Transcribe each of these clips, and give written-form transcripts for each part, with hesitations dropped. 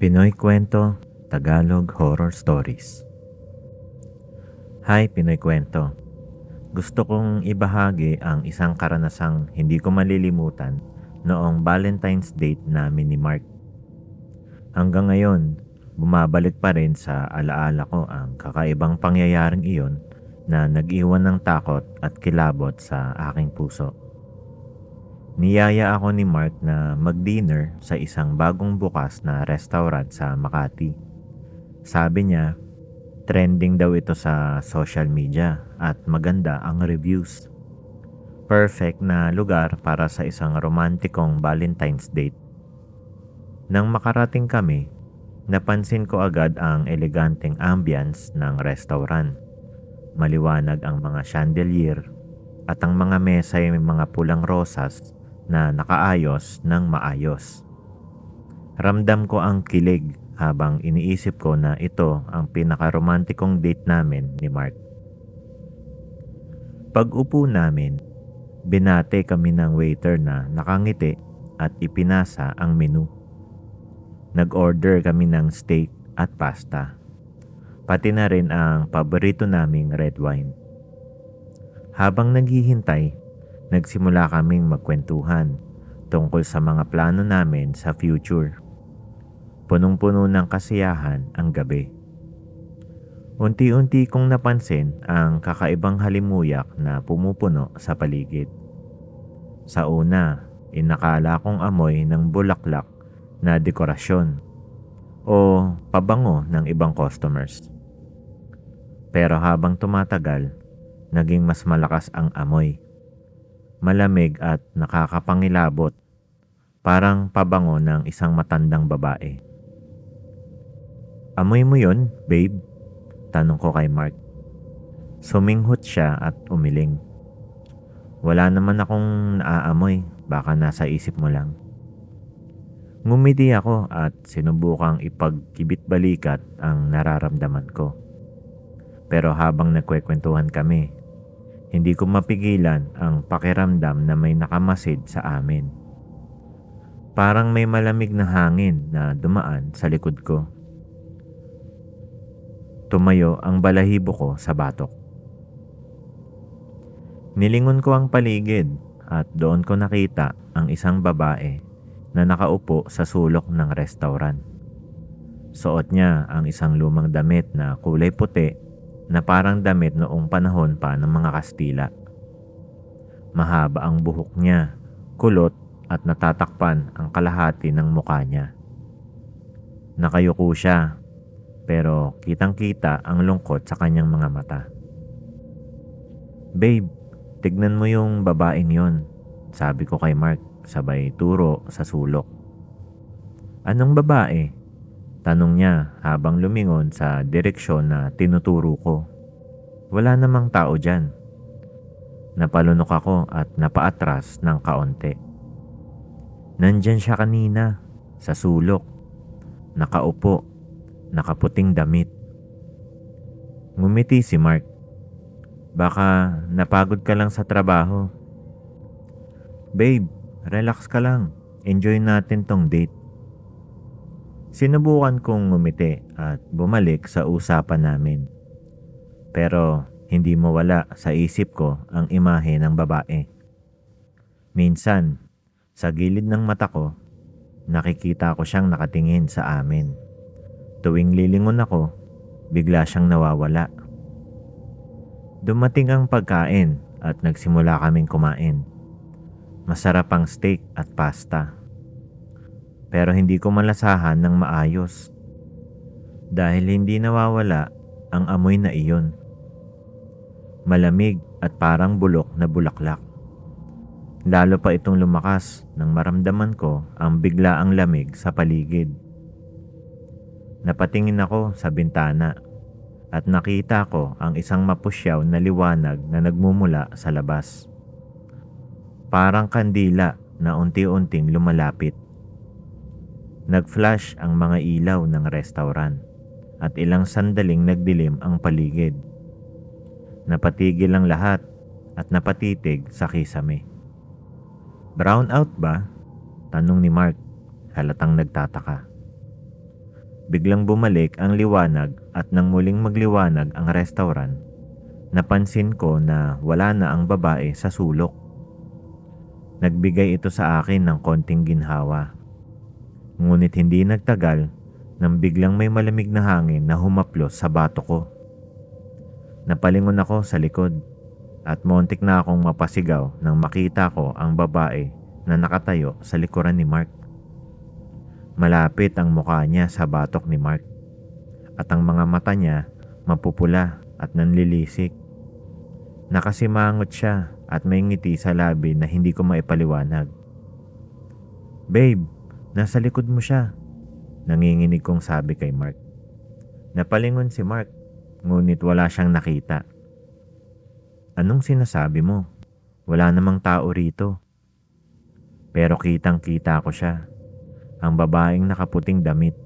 Pinoy Kwento, Tagalog Horror Stories. Hi Pinoy Kwento. Gusto kong ibahagi ang isang karanasang hindi ko malilimutan noong Valentine's date namin ni Mark. Hanggang ngayon, bumabalik pa rin sa alaala ko ang kakaibang pangyayaring iyon na nag-iwan ng takot at kilabot sa aking puso. Niyaya ako ni Mark na mag-dinner sa isang bagong bukas na restaurant sa Makati. Sabi niya, trending daw ito sa social media at maganda ang reviews. Perfect na lugar para sa isang romantikong Valentine's date. Nang makarating kami, napansin ko agad ang eleganteng ambience ng restaurant. Maliwanag ang mga chandelier at ang mga mesa ay may mga pulang rosas na nakaayos ng maayos. Ramdam ko ang kilig habang iniisip ko na ito ang pinakaromantikong date namin ni Mark. Pag-upo namin, binate kami ng waiter na nakangiti at ipinasa ang menu. Nag-order kami ng steak at pasta, pati na rin ang paborito naming red wine. Habang naghihintay, nagsimula kaming magkwentuhan tungkol sa mga plano namin sa future. Punong-puno ng kasiyahan ang gabi. Unti-unti kong napansin ang kakaibang halimuyak na pumupuno sa paligid. Sa una, inakala kong amoy ng bulaklak na dekorasyon o pabango ng ibang customers. Pero habang tumatagal, naging mas malakas ang amoy. Malamig at nakakapangilabot, parang pabango ng isang matandang babae. "Amoy mo yun, babe?" Tanong ko kay Mark. Suminghot siya at umiling. "Wala naman akong naaamoy, baka nasa isip mo lang." Ngumiti ako at sinubukang ipagkibit-balikat ang nararamdaman ko. Pero habang nagkwekwentuhan kami, hindi ko mapigilan ang pakiramdam na may nakamasid sa amin. Parang may malamig na hangin na dumaan sa likod ko. Tumayo ang balahibo ko sa batok. Nilingon ko ang paligid at doon ko nakita ang isang babae na nakaupo sa sulok ng restaurant. Suot niya ang isang lumang damit na kulay puti na parang damit noong panahon pa ng mga Kastila. Mahaba ang buhok niya, kulot at natatakpan ang kalahati ng mukha niya. Nakayuko siya, pero kitang-kita ang lungkot sa kanyang mga mata. "Babe, tignan mo yung babaeng yon," sabi ko kay Mark sabay turo sa sulok. "Anong babae?" Tanong niya habang lumingon sa direksyon na tinuturo ko. "Wala namang tao dyan." Napalunok ako at napaatras ng kaunti. "Nandyan siya kanina, sa sulok. Nakaupo, nakaputing damit." Ngumiti si Mark. "Baka napagod ka lang sa trabaho." "Babe, relax ka lang. Enjoy natin tong date." Sinubukan kong ngumiti at bumalik sa usapan namin. Pero hindi mawala sa isip ko ang imahe ng babae. Minsan, sa gilid ng mata ko, nakikita ko siyang nakatingin sa amin. Tuwing lilingon ako, bigla siyang nawawala. Dumating ang pagkain at nagsimula kaming kumain. Masarap ang steak at pasta. Pero hindi ko malasahan ng maayos dahil hindi nawawala ang amoy na iyon. Malamig at parang bulok na bulaklak. Lalo pa itong lumakas nang maramdaman ko ang biglaang lamig sa paligid. Napatingin ako sa bintana at nakita ko ang isang mapusyaw na liwanag na nagmumula sa labas. Parang kandila na unti-unting lumalapit. Nag-flash ang mga ilaw ng restaurant at ilang sandaling nagdilim ang paligid. Napatigil ang lahat at napatitig sa kisame. "Brown out ba?" tanong ni Mark, halatang nagtataka. Biglang bumalik ang liwanag at nang muling magliwanag ang restaurant, napansin ko na wala na ang babae sa sulok. Nagbigay ito sa akin ng konting ginhawa. Ngunit hindi nagtagal nang biglang may malamig na hangin na humaplos sa bato ko. Napalingon ako sa likod at montik na akong mapasigaw nang makita ko ang babae na nakatayo sa likuran ni Mark. Malapit ang mukha niya sa batok ni Mark at ang mga mata niya mapupula at nanlilisik. Nakasimangot siya at may ngiti sa labi na hindi ko maipaliwanag. "Babe, nasa likod mo siya," nanginginig kong sabi kay Mark. Napalingon si Mark, ngunit wala siyang nakita. "Anong sinasabi mo? Wala namang tao rito." Pero kitang-kita ko siya. Ang babaeng nakaputing damit,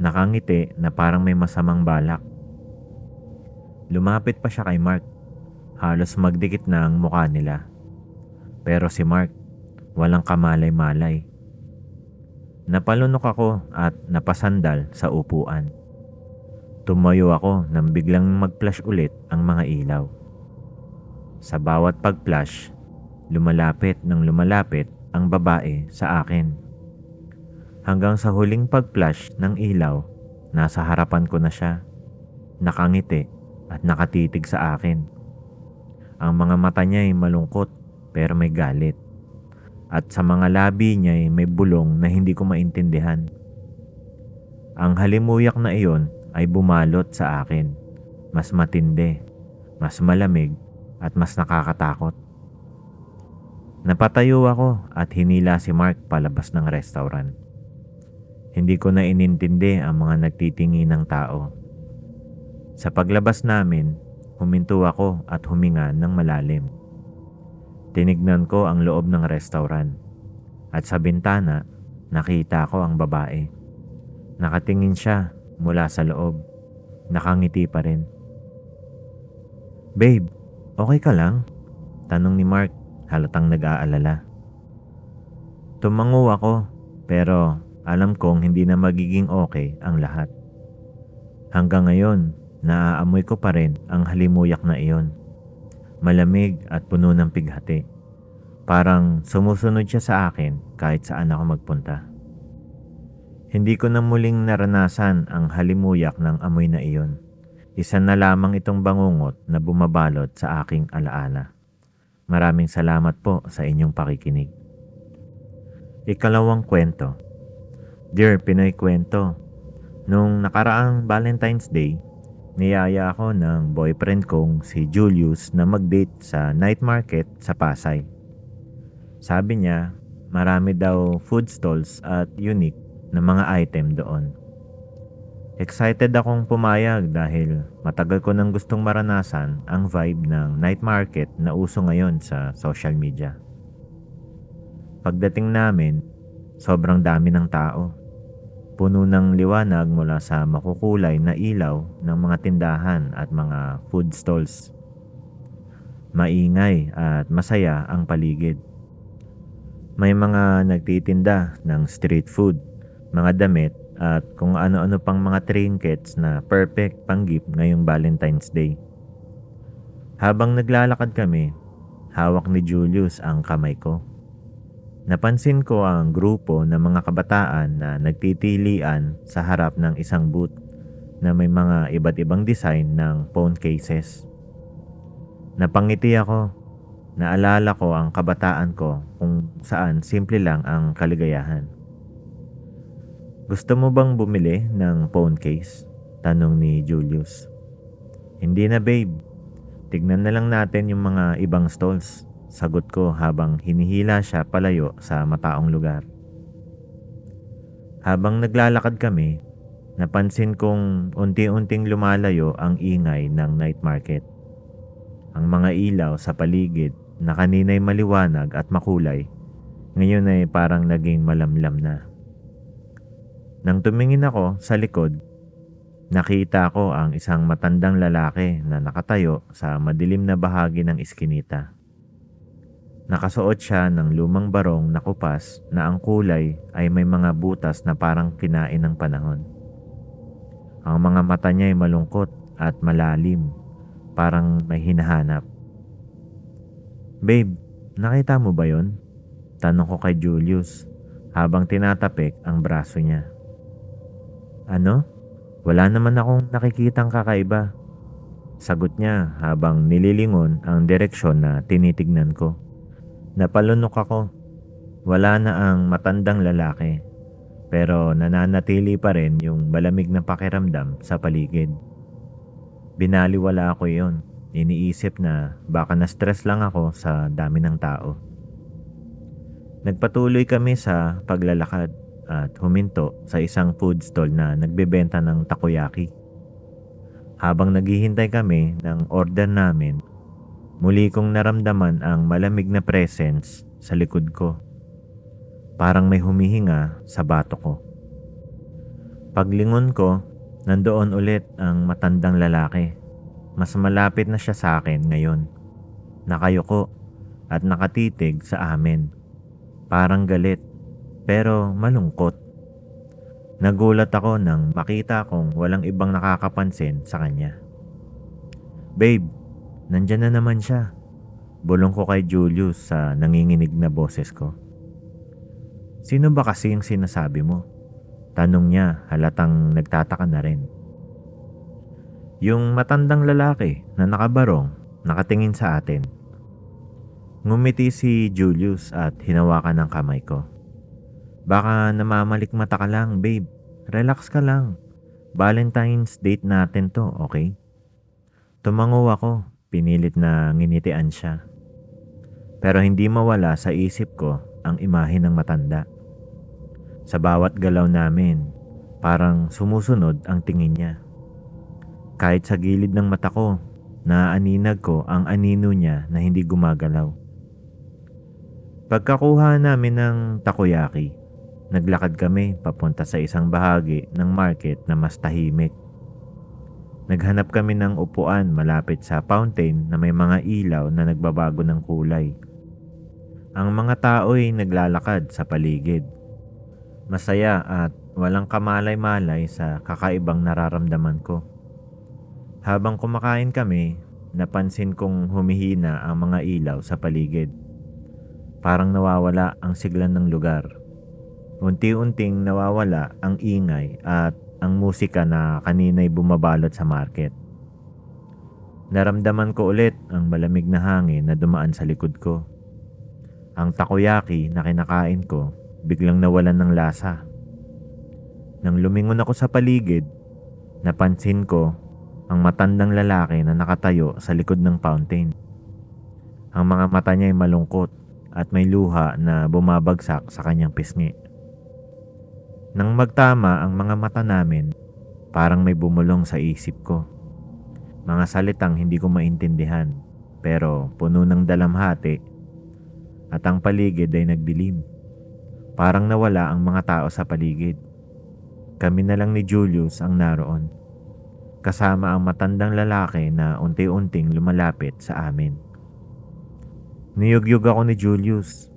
nakangiti na parang may masamang balak. Lumapit pa siya kay Mark. Halos magdikit na ang mukha nila. Pero si Mark, walang kamalay-malay. Napalunok ako at napasandal sa upuan. Tumayo ako nang biglang mag-flash ulit ang mga ilaw. Sa bawat pag-flash, lumalapit ang babae sa akin. Hanggang sa huling pag-flash ng ilaw, nasa harapan ko na siya. Nakangiti at nakatitig sa akin. Ang mga mata niya ay malungkot pero may galit. At sa mga labi niya ay may bulong na hindi ko maintindihan. Ang halimuyak na iyon ay bumalot sa akin. Mas matindi, mas malamig at mas nakakatakot. Napatayo ako at hinila si Mark palabas ng restaurant. Hindi ko na inintindi ang mga nagtitingin ng tao. Sa paglabas namin, huminto ako at huminga ng malalim. Tinignan ko ang loob ng restaurant at sa bintana nakita ko ang babae. Nakatingin siya mula sa loob. Nakangiti pa rin. "Babe, okay ka lang?" tanong ni Mark, halatang nag-aalala. Tumango ako pero alam kong hindi na magiging okay ang lahat. Hanggang ngayon, naaamoy ko pa rin ang halimuyak na iyon. Malamig at puno ng pighati. Parang sumusunod siya sa akin kahit saan ako magpunta. Hindi ko na muling naranasan ang halimuyak ng amoy na iyon. Isa na lamang itong bangungot na bumabalot sa aking alaala. Maraming salamat po sa inyong pakikinig. Ikalawang kwento. Dear Pinoy Kwento, nung nakaraang Valentine's Day, niyaya ako ng boyfriend kong si Julius na mag-date sa night market sa Pasay. Sabi niya, marami daw food stalls at unique na mga item doon. Excited akong pumayag dahil matagal ko nang gustong maranasan ang vibe ng night market na uso ngayon sa social media. Pagdating namin, sobrang dami ng tao. Puno ng liwanag mula sa makukulay na ilaw ng mga tindahan at mga food stalls. Maingay at masaya ang paligid. May mga nagtitinda ng street food, mga damit at kung ano-ano pang mga trinkets na perfect panggip ngayong Valentine's Day. Habang naglalakad kami, hawak ni Julius ang kamay ko. Napansin ko ang grupo ng mga kabataan na nagtitilian sa harap ng isang booth na may mga iba't ibang design ng phone cases. Napangiti ako. Naalala ko ang kabataan ko kung saan simple lang ang kaligayahan. "Gusto mo bang bumili ng phone case?" tanong ni Julius. "Hindi na babe. Tignan na lang natin yung mga ibang stalls." Sagot ko habang hinihila siya palayo sa mataong lugar. Habang naglalakad kami, napansin kong unti-unting lumalayo ang ingay ng night market. Ang mga ilaw sa paligid na kanina'y maliwanag at makulay, ngayon ay parang naging malamlam na. Nang tumingin ako sa likod, nakita ko ang isang matandang lalaki na nakatayo sa madilim na bahagi ng iskinita. Nakasuot siya ng lumang barong na kupas na ang kulay ay may mga butas na parang kinain ng panahon. Ang mga mata niya ay malungkot at malalim, parang may hinahanap. Babe, nakita mo ba yon? Tanong ko kay Julius habang tinatapik ang braso niya. Ano? Wala naman akong nakikitang kakaiba. Sagot niya habang nililingon ang direksyon na tinitignan ko. Napalunok ako. Wala na ang matandang lalaki, pero nananatili pa rin yung malamig na pakiramdam sa paligid. Binaliwala ako yon. Iniisip na baka na-stress lang ako sa dami ng tao. Nagpatuloy kami sa paglalakad at huminto sa isang food stall na nagbebenta ng takoyaki. Habang naghihintay kami ng order namin, muli kong naramdaman ang malamig na presence sa likod ko. Parang may humihinga sa bato ko. Paglingon ko, nandoon ulit ang matandang lalaki. Mas malapit na siya sa akin ngayon. Nakayuko at nakatitig sa amin. Parang galit, pero malungkot. Nagulat ako nang makita kong walang ibang nakakapansin sa kanya. Babe, nandyan na naman siya. Bulong ko kay Julius sa nanginginig na boses ko. Sino ba kasi yung sinasabi mo? Tanong niya, halatang nagtataka na rin. Yung matandang lalaki na nakabarong, nakatingin sa atin. Ngumiti si Julius at hinawakan ng kamay ko. Baka namamalikmata ka lang, babe. Relax ka lang. Valentine's date natin to, okay? Tumango ako, pinilit na nginitian siya. Pero hindi mawala sa isip ko ang imahe ng matanda. Sa bawat galaw namin, parang sumusunod ang tingin niya. Kahit sa gilid ng mata ko, naaaninag ko ang anino niya na hindi gumagalaw. Pagkakuha namin ng takoyaki, naglakad kami papunta sa isang bahagi ng market na mas tahimik. Naghanap kami ng upuan malapit sa fountain na may mga ilaw na nagbabago ng kulay. Ang mga tao'y naglalakad sa paligid. Masaya at walang kamalay-malay sa kakaibang nararamdaman ko. Habang kumakain kami, napansin kong humihina ang mga ilaw sa paligid. Parang nawawala ang siglan ng lugar. Unti-unting nawawala ang ingay at ang musika na kanina'y bumabalot sa market. Naramdaman ko ulit ang malamig na hangin na dumaan sa likod ko. Ang takoyaki na kinakain ko biglang nawalan ng lasa. Nang lumingon ako sa paligid, napansin ko ang matandang lalaki na nakatayo sa likod ng fountain. Ang mga mata niya ay malungkot at may luha na bumabagsak sa kanyang pisngi. Nang magtama ang mga mata namin, parang may bumulong sa isip ko. Mga salitang hindi ko maintindihan, pero puno ng dalamhati at ang paligid ay nagdilim. Parang nawala ang mga tao sa paligid. Kami na lang ni Julius ang naroon, kasama ang matandang lalaki na unti-unting lumalapit sa amin. Niyugyug ako ni Julius.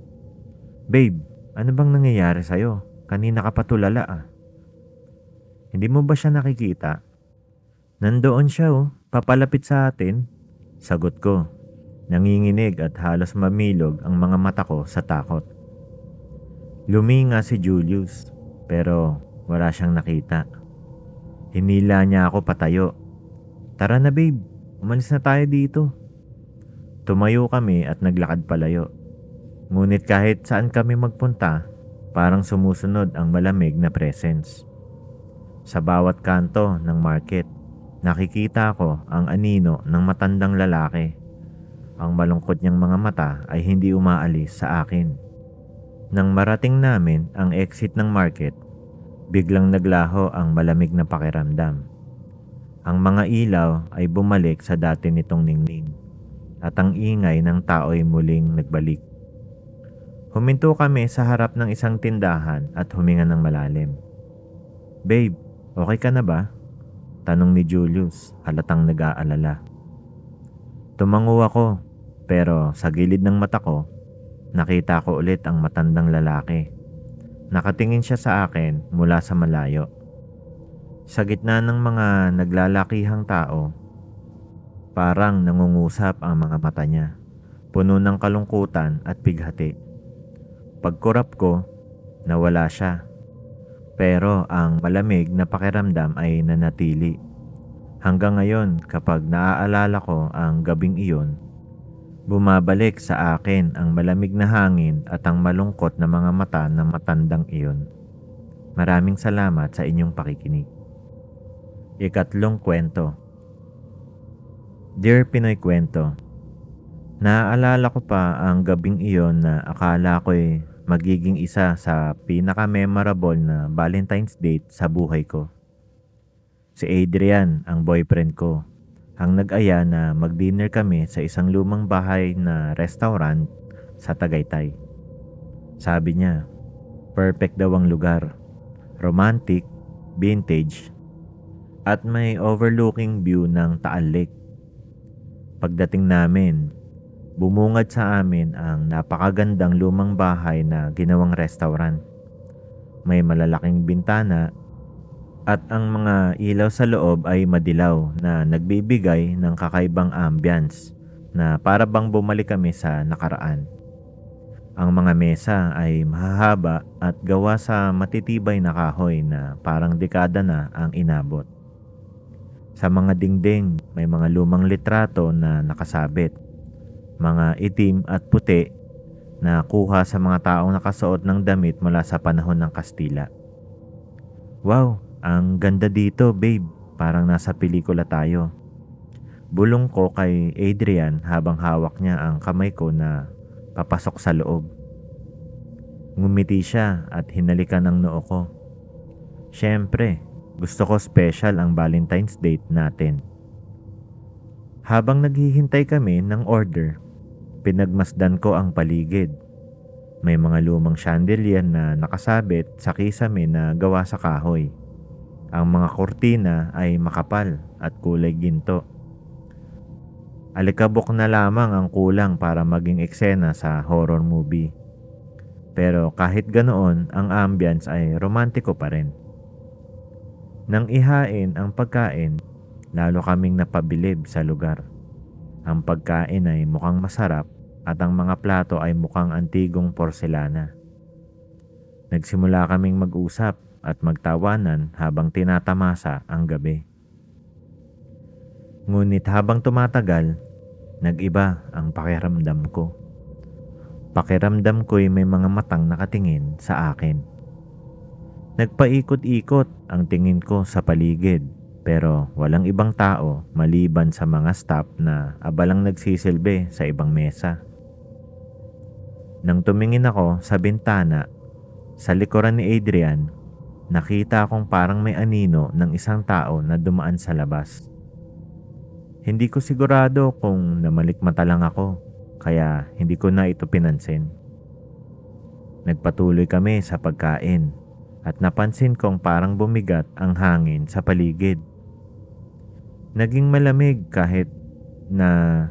Babe, ano bang nangyayari sa'yo? Kanina ka pa tulala ah. Hindi mo ba siya nakikita? Nandoon siya papalapit sa atin. Sagot ko. Nanginginig at halos mamilog ang mga mata ko sa takot. Luminga si Julius, pero wala siyang nakita. Hinila niya ako patayo. Tara na babe, umalis na tayo dito. Tumayo kami at naglakad palayo. Ngunit kahit saan kami magpunta, parang sumusunod ang malamig na presence. Sa bawat kanto ng market, nakikita ko ang anino ng matandang lalaki. Ang malungkot niyang mga mata ay hindi umaalis sa akin. Nang marating namin ang exit ng market, biglang naglaho ang malamig na pakiramdam. Ang mga ilaw ay bumalik sa dati nitong ningning at ang ingay ng tao ay muling nagbalik. Huminto kami sa harap ng isang tindahan at huminga ng malalim. Babe, okay ka na ba? Tanong ni Julius, halatang nag-aalala. Tumango ako, pero sa gilid ng mata ko, nakita ko ulit ang matandang lalaki. Nakatingin siya sa akin mula sa malayo. Sa gitna ng mga naglalakihang tao, parang nangungusap ang mga mata niya, puno ng kalungkutan at bighati. Pagkurap ko, nawala siya. Pero ang malamig na pakiramdam ay nanatili. Hanggang ngayon, kapag naaalala ko ang gabing iyon, bumabalik sa akin ang malamig na hangin at ang malungkot na mga mata ng matandang iyon. Maraming salamat sa inyong pakikinig. Ikatlong kwento. Dear Pinoy Kwento, naaalala ko pa ang gabing iyon na akala ko'y magiging isa sa pinaka-memorable na Valentine's date sa buhay ko. Si Adrian, ang boyfriend ko, ang nag-aya na mag-dinner kami sa isang lumang bahay na restaurant sa Tagaytay. Sabi niya, perfect daw ang lugar. Romantic, vintage, at may overlooking view ng Taal Lake. Pagdating namin, bumungad sa amin ang napakagandang lumang bahay na ginawang restaurant. May malalaking bintana at ang mga ilaw sa loob ay madilaw na nagbibigay ng kakaibang ambience na para bang bumalik kami sa nakaraan. Ang mga mesa ay mahahaba at gawa sa matitibay na kahoy na parang dekada na ang inabot. Sa mga dingding may mga lumang litrato na nakasabit, mga itim at puti na kuha sa mga taong nakasuot ng damit mula sa panahon ng Kastila. Wow, ang ganda dito babe, parang nasa pelikula tayo. Bulong ko kay Adrian habang hawak niya ang kamay ko na papasok sa loob. Ngumiti siya at hinalikan ang noo ko. Siyempre, gusto ko special ang Valentine's date natin. Habang naghihintay kami ng order, pinagmasdan ko ang paligid. May mga lumang chandelier na nakasabit sa kisame na gawa sa kahoy. Ang mga kortina ay makapal at kulay ginto. Alikabok na lamang ang kulang para maging eksena sa horror movie. Pero kahit ganoon, ang ambience ay romantiko pa rin. Nang ihain ang pagkain, lalo kaming napabilib sa lugar. Ang pagkain ay mukhang masarap at ang mga plato ay mukhang antigong porselana. Nagsimula kaming mag-usap at magtawanan habang tinatamasa ang gabi. Ngunit habang tumatagal, nag-iba ang pakiramdam ko. Pakiramdam ko'y may mga matang nakatingin sa akin. Nagpaikot-ikot ang tingin ko sa paligid pero walang ibang tao maliban sa mga staff na abalang nagsisilbi sa ibang mesa. Nang tumingin ako sa bintana, sa likuran ni Adrian, nakita akong parang may anino ng isang tao na dumaan sa labas. Hindi ko sigurado kung namalikmata lang ako, kaya hindi ko na ito pinansin. Nagpatuloy kami sa pagkain at napansin kong parang bumigat ang hangin sa paligid. Naging malamig kahit na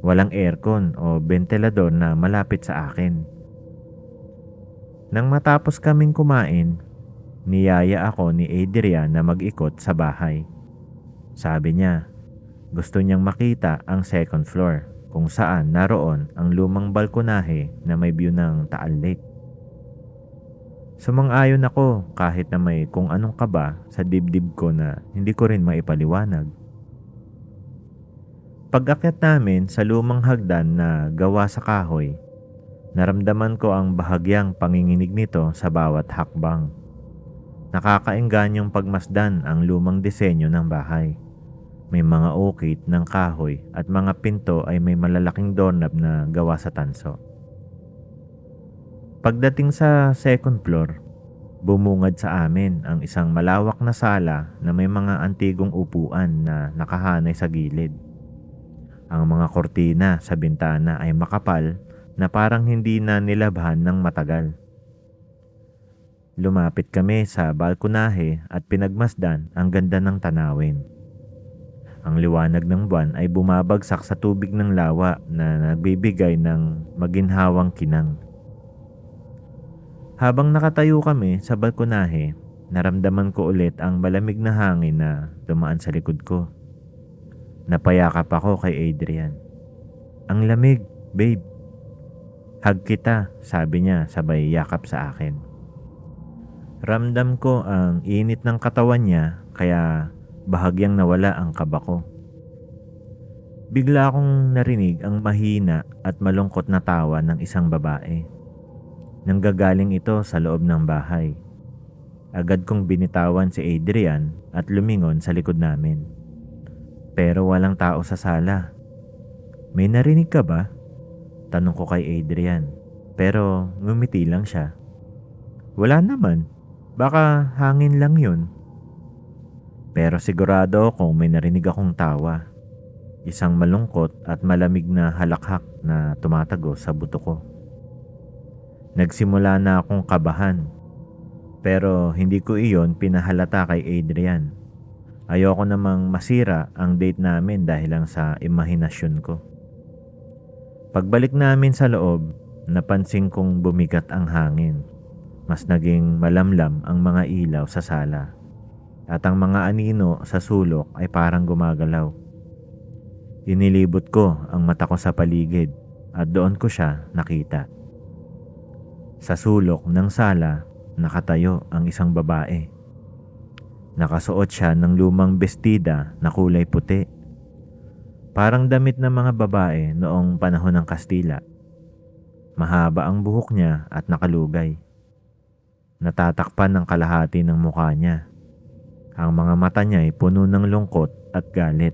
walang aircon o ventilador na malapit sa akin. Nang matapos kaming kumain, niyaya ako ni Adrian na mag-ikot sa bahay. Sabi niya, gusto niyang makita ang second floor kung saan naroon ang lumang balkonahe na may view ng Taal Lake. Sumang-ayon ako kahit na may kung anong kaba sa dibdib ko na hindi ko rin maipaliwanag. Pag-akyat namin sa lumang hagdan na gawa sa kahoy, naramdaman ko ang bahagyang panginginig nito sa bawat hakbang. Nakakaenggan yung pagmasdan ang lumang disenyo ng bahay. May mga ukit ng kahoy at mga pinto ay may malalaking doorknob na gawa sa tanso. Pagdating sa second floor, bumungad sa amin ang isang malawak na sala na may mga antigong upuan na nakahanay sa gilid. Ang mga kortina sa bintana ay makapal na parang hindi na nilabhan ng matagal. Lumapit kami sa balkonahe at pinagmasdan ang ganda ng tanawin. Ang liwanag ng buwan ay bumabagsak sa tubig ng lawa na nagbibigay ng maginhawang kinang. Habang nakatayo kami sa balkonahe, Naramdaman ko ulit ang malamig na hangin na dumaan sa likod ko. Napayakap ako kay Adrian. "Ang lamig, babe." "Hug kita," sabi niya sabay yakap sa akin. Ramdam ko ang init ng katawan niya kaya bahagyang nawala ang kaba ko. Bigla akong narinig ang mahina at malungkot na tawa ng isang babae. Nanggagaling ito sa loob ng bahay. Agad kong binitawan si Adrian at lumingon sa likod namin. Pero walang tao sa sala. "May narinig ka ba?" Tanong ko kay Adrian. Pero ngumiti lang siya. "Wala naman. Baka hangin lang yun." Pero sigurado akong may narinig akong tawa. Isang malungkot at malamig na halakhak na tumatago sa buto ko. Nagsimula na akong kabahan. Pero hindi ko iyon pinahalata kay Adrian. Ayoko namang masira ang date namin dahil lang sa imahinasyon ko. Pagbalik namin sa loob, napansin kong bumigat ang hangin. Mas naging malamlam ang mga ilaw sa sala. At ang mga anino sa sulok ay parang gumagalaw. Inilibot ko ang mata ko sa paligid at doon ko siya nakita. Sa sulok ng sala, nakatayo ang isang babae. Nakasuot siya ng lumang bestida na kulay puti. Parang damit ng mga babae noong panahon ng Kastila. Mahaba ang buhok niya at nakalugay. Natatakpan ng kalahati ng mukha niya. Ang mga mata niya ay puno ng lungkot at galit.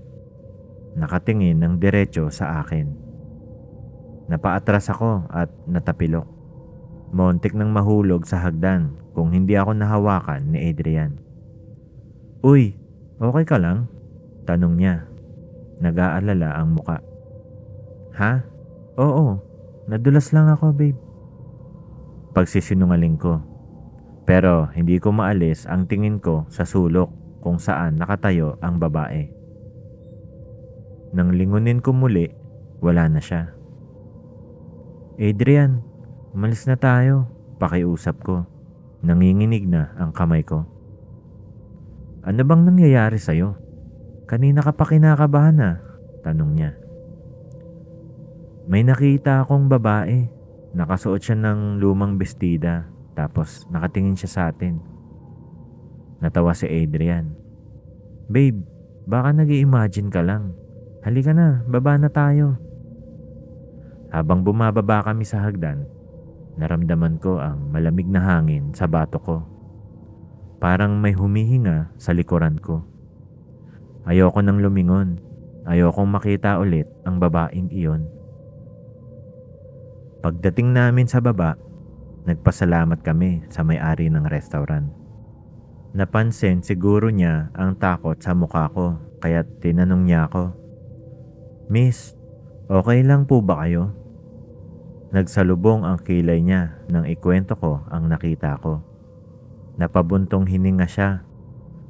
Nakatingin ng diretso sa akin. Napaatras ako at natapilok. Montik nang mahulog sa hagdan kung hindi ako nahawakan ni Adrian. "Uy, okay ka lang?" Tanong niya. Nag-aalala ang muka. "Ha? Oo, nadulas lang ako, babe." Pagsisinungaling ko. Pero hindi ko maalis ang tingin ko sa sulok kung saan nakatayo ang babae. Nang lingunin ko muli, wala na siya. "Adrian, umalis na tayo," pakiusap ko. Nanginginig na ang kamay ko. "Ano bang nangyayari sa'yo? Kanina ka pa kinakabahan na?" Tanong niya. "May nakita akong babae. Nakasuot siya ng lumang bestida. Tapos nakatingin siya sa atin." Natawa si Adrian. "Babe, baka nag-i-imagine ka lang. Halika na, baba na tayo." Habang bumababa kami sa hagdan, naramdaman ko ang malamig na hangin sa batok ko. Parang may humihinga sa likuran ko. Ayoko nang lumingon. Ayokong makita ulit ang babaeng iyon. Pagdating namin sa baba, nagpasalamat kami sa may-ari ng restaurant. Napansin siguro niya ang takot sa mukha ko kaya tinanong niya ako, "Miss, okay lang po ba kayo?" Nagsalubong ang kilay niya nang ikwento ko ang nakita ko. Napabuntong hininga siya.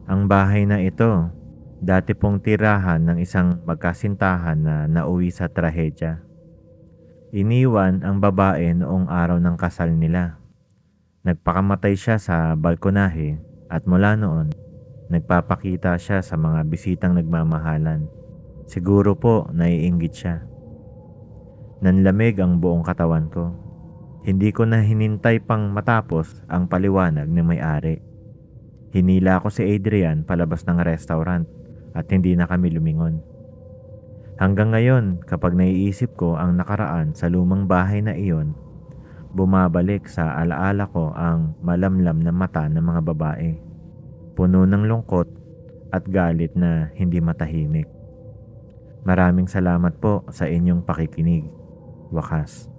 Ang bahay na ito, dati pong tirahan ng isang magkasintahan na nauwi sa trahedya. Iniwan ang babae noong araw ng kasal nila. Nagpakamatay siya sa balkonahe at mula noon, nagpapakita siya sa mga bisitang nagmamahalan. Siguro po naiinggit siya. Nanlamig ang buong katawan ko. Hindi ko na hinintay pang matapos ang paliwanag ng may-ari. Hinila ko si Adrian palabas ng restaurant at hindi na kami lumingon. Hanggang ngayon, kapag naiisip ko ang nakaraan sa lumang bahay na iyon, bumabalik sa alaala ko ang malamlam na mata ng mga babae. Puno ng lungkot at galit na hindi matahimik. Maraming salamat po sa inyong pakikinig. Wakas.